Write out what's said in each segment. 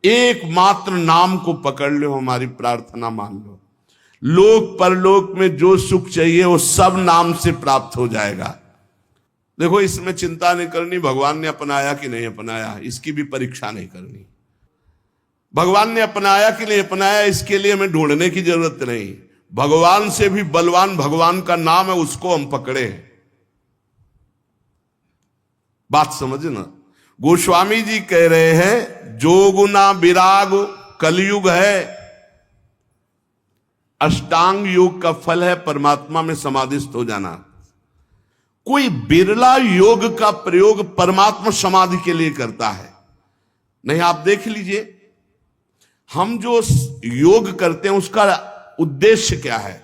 एकमात्र नाम को पकड़ लो, हमारी प्रार्थना मान लो। लोक परलोक में जो सुख चाहिए वो सब नाम से प्राप्त हो जाएगा। देखो, इसमें चिंता नहीं करनी भगवान ने अपनाया कि नहीं अपनाया, इसकी भी परीक्षा नहीं करनी। भगवान ने अपनाया कि नहीं अपनाया इसके लिए हमें ढूंढने की जरूरत नहीं। भगवान से भी बलवान भगवान का नाम है, उसको हम पकड़े। बात समझना। गोस्वामी जी कह रहे हैं जोगुना विराग कलयुग है, अष्टांग योग का फल है परमात्मा में समाधिस्थ हो जाना। कोई बिरला योग का प्रयोग परमात्मा समाधि के लिए करता है। नहीं, आप देख लीजिए, हम जो योग करते हैं उसका उद्देश्य क्या है?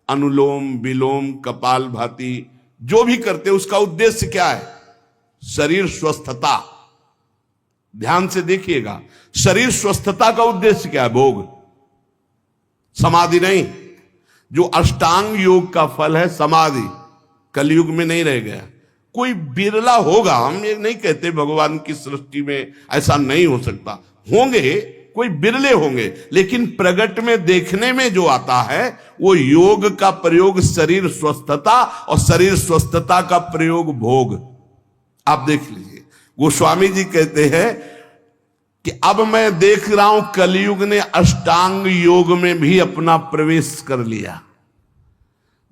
अनुलोम विलोम कपालभाति जो भी करते हैं उसका उद्देश्य क्या है? शरीर स्वस्थता। ध्यान से देखिएगा, शरीर स्वस्थता का उद्देश्य क्या है? भोग, समाधि नहीं। जो अष्टांग योग का फल है समाधि, कलयुग में नहीं रह गया। कोई बिरला होगा, हम ये नहीं कहते भगवान की सृष्टि में ऐसा नहीं हो सकता, होंगे, कोई बिरले होंगे, लेकिन प्रगट में देखने में जो आता है वो योग का प्रयोग शरीर स्वस्थता और शरीर स्वस्थता का प्रयोग भोग। आप देख लीजिए, गोस्वामी जी कहते हैं कि अब मैं देख रहा हूं कलयुग ने अष्टांग योग में भी अपना प्रवेश कर लिया,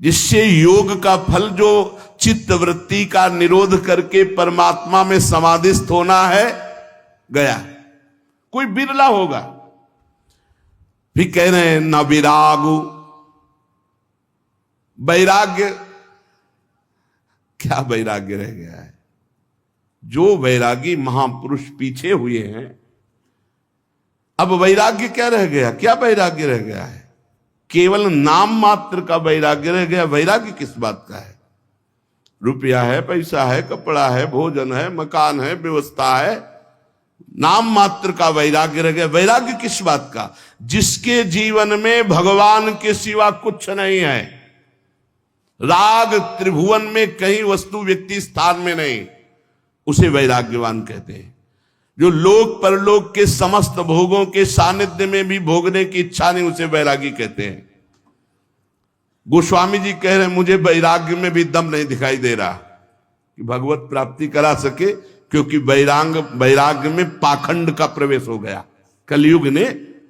जिससे योग का फल जो चित्त वृत्ति का निरोध करके परमात्मा में समाधिस्थ होना है गया। कोई बिरला होगा। भी कह रहे हैं न विरागु, वैराग्य, क्या वैराग्य रह गया है? जो वैरागी महापुरुष पीछे हुए हैं, अब वैराग्य क्या रह गया? क्या वैराग्य रह गया है? केवल नाम मात्र का वैराग्य रह गया। वैराग्य किस बात का है? रुपया है, पैसा है, कपड़ा है, भोजन है, मकान है, व्यवस्था है, नाम मात्र का वैराग्य रह गया। वैराग्य किस बात का? जिसके जीवन में भगवान के सिवा कुछ नहीं है, राग त्रिभुवन में कहीं वस्तु व्यक्ति स्थान में नहीं, उसे वैराग्यवान कहते हैं। जो लोक परलोक के समस्त भोगों के सानिध्य में भी भोगने की इच्छा नहीं, उसे वैरागी कहते हैं। गोस्वामी जी कह रहे हैं मुझे वैराग्य में भी दम नहीं दिखाई दे रहा कि भगवत प्राप्ति करा सके, क्योंकि वैराग्य में पाखंड का प्रवेश हो गया। कलयुग ने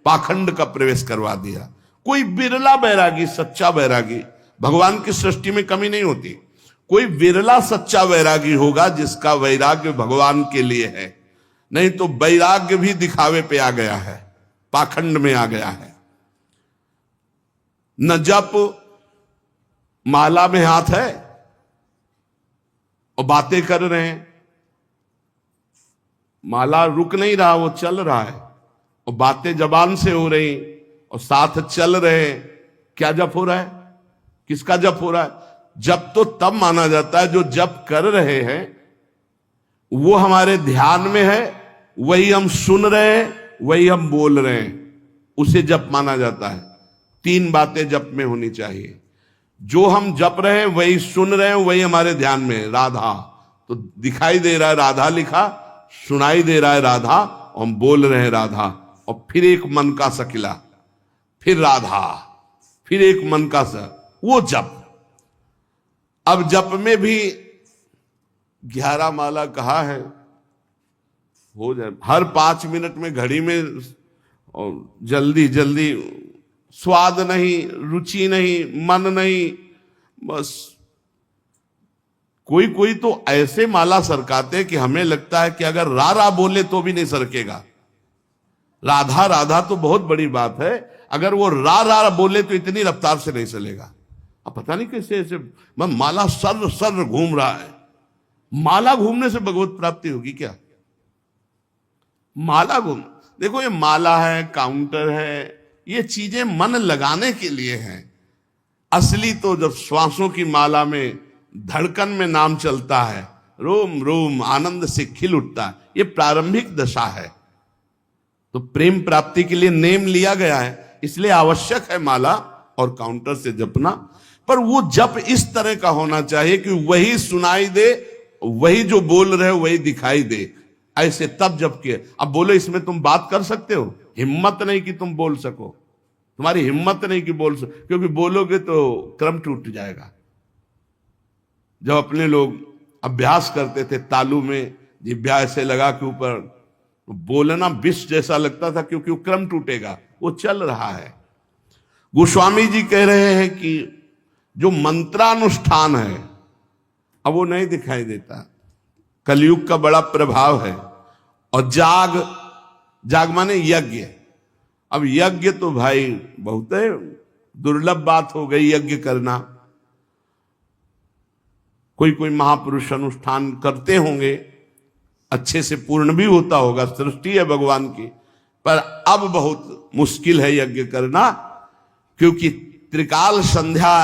पाखंड का प्रवेश करवा दिया। कोई बिरला वैरागी, सच्चा वैरागी, भगवान की सृष्टि में कमी नहीं होती, कोई बिरला सच्चा वैरागी होगा जिसका वैराग्य भगवान के लिए है। नहीं तो वैराग्य भी दिखावे पे आ गया है, पाखंड में आ गया है। न जप, माला में हाथ है और बातें कर रहे हैं, माला रुक नहीं रहा, वो चल रहा है, और बातें जबान से हो रही और साथ चल रहे हैं। क्या जप हो रहा है? किसका जप हो रहा है? जप तो तब माना जाता है जो जप कर रहे हैं वो हमारे ध्यान में है, वही हम सुन रहे हैं, वही हम बोल रहे हैं, उसे जप माना जाता है। तीन बातें जप में होनी चाहिए। जो हम जप रहे हैं वही सुन रहे हैं, वही हमारे ध्यान में है। राधा तो दिखाई दे रहा है, राधा लिखा, सुनाई दे रहा है राधा, और हम बोल रहे हैं राधा, और फिर एक मन का सकिला, फिर राधा, फिर एक मन का सा, वो जप। अब जप में भी 11 माला कहा है, हो जाए हर 5 मिनट में घड़ी में, और जल्दी जल्दी, स्वाद नहीं, रुचि नहीं, मन नहीं, बस। कोई कोई तो ऐसे माला सरकाते कि हमें लगता है कि अगर रा बोले तो भी नहीं सरकेगा। राधा राधा तो बहुत बड़ी बात है, अगर वो रा बोले तो इतनी रफ्तार से नहीं चलेगा। अब पता नहीं कैसे ऐसे माला सर सर घूम रहा है। माला घूमने से भगवत प्राप्ति होगी क्या? माला घूम, देखो ये माला है, काउंटर है, ये चीजें मन लगाने के लिए हैं। असली तो जब श्वासों की माला में, धड़कन में नाम चलता है, रोम रोम आनंद से खिल उठता है, ये प्रारंभिक दशा है। तो प्रेम प्राप्ति के लिए नेम लिया गया है, इसलिए आवश्यक है माला और काउंटर से जपना। पर वो जप इस तरह का होना चाहिए कि वही सुनाई दे, वही जो बोल रहे वही दिखाई दे। ऐसे तब जब किए। अब बोलो इसमें तुम बात कर सकते हो? हिम्मत नहीं कि तुम बोल सको, तुम्हारी हिम्मत नहीं कि बोल सको, क्योंकि बोलोगे तो क्रम टूट जाएगा। जब अपने लोग अभ्यास करते थे तालू में जिभ्या ऐसे लगा के ऊपर, बोलना विष जैसा लगता था, क्योंकि वो क्रम टूटेगा, वो चल रहा है। गोस्वामी जी कह रहे हैं कि जो मंत्रानुष्ठान है अब वो नहीं दिखाई देता, कलयुग का बड़ा प्रभाव है। और जाग माने यज्ञ। अब यज्ञ तो भाई बहुत दुर्लभ बात हो गई यज्ञ करना। कोई महापुरुष अनुष्ठान करते होंगे, अच्छे से पूर्ण भी होता होगा, सृष्टि है भगवान की, पर अब बहुत मुश्किल है यज्ञ करना, क्योंकि त्रिकाल संध्या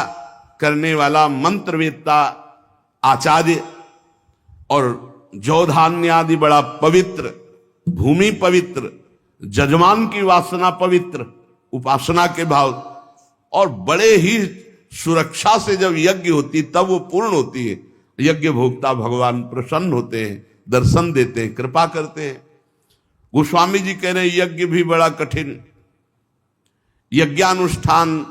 करने वाला मंत्रवेत्ता आचार्य और जौधान्य आदि बड़ा पवित्र, भूमि पवित्र, जजमान की वासना पवित्र, उपासना के भाव, और बड़े ही सुरक्षा से जब यज्ञ होती तब वो पूर्ण होती है। यज्ञ भोक्ता भगवान प्रसन्न होते हैं, दर्शन देते हैं, कृपा करते हैं। गोस्वामी जी कह रहे हैं यज्ञ भी बड़ा कठिन, यज्ञानुष्ठान